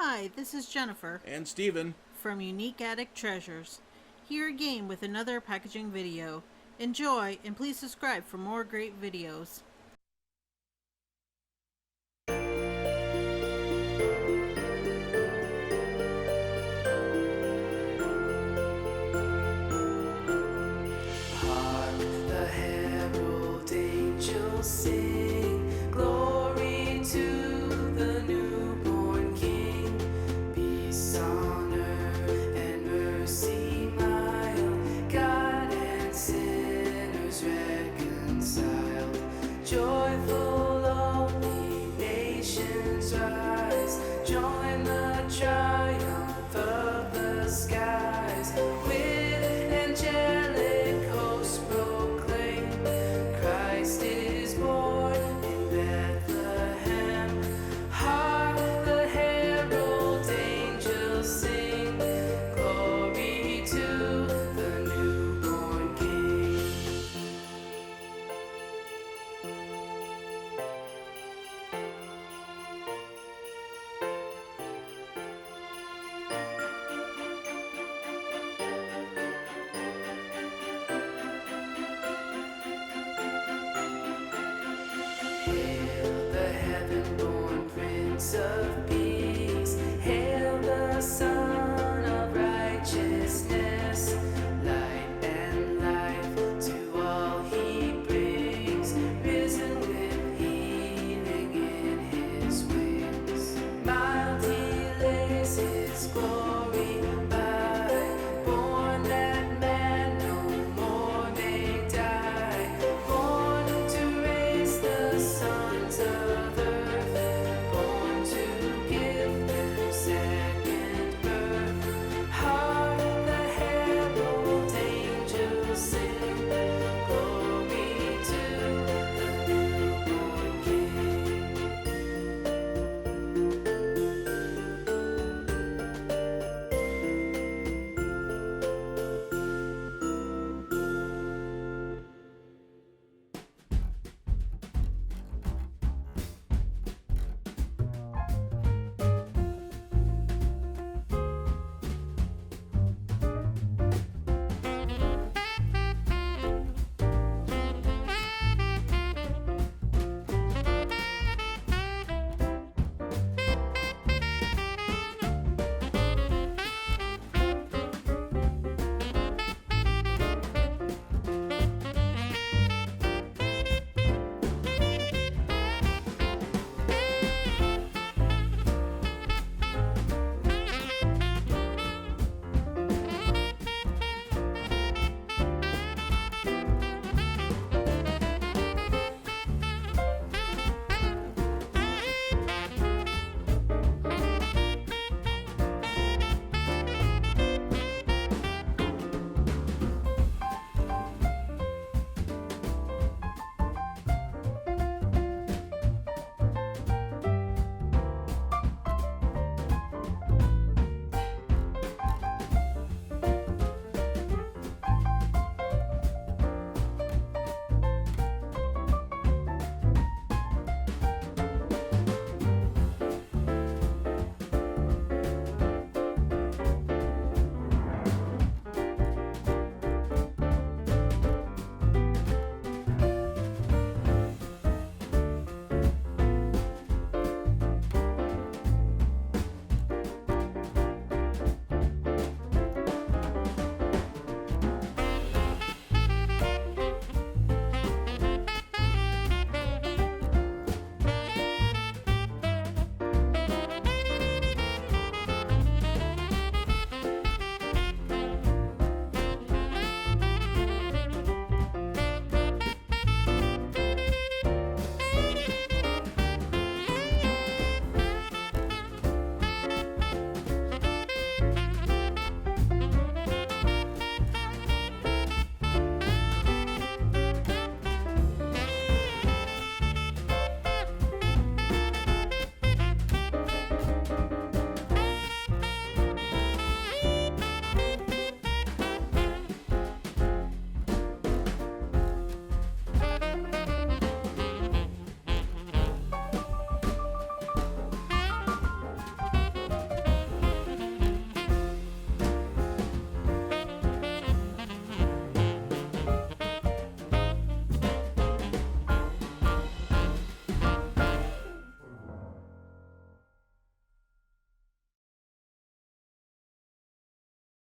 Hi, this is Jennifer And Steven. from Unique Attic Treasures, here again with another packaging video. Enjoy, and please subscribe for more great videos. Hark the herald angels sing, glory to the newborn King. Peace on earth and mercy mild, God and sinners reconciled. Joyful all ye nations rise, join the triumph of the skies. With angelic hosts proclaim, Christ is born in Bethlehem. Hark the herald angels sing, glory to the newborn King. Hail the heaven-born Prince of Peace. Hail the Son of Righteousness. Light and life to all he brings. Risen with healing in his wings. Mild he lays his glory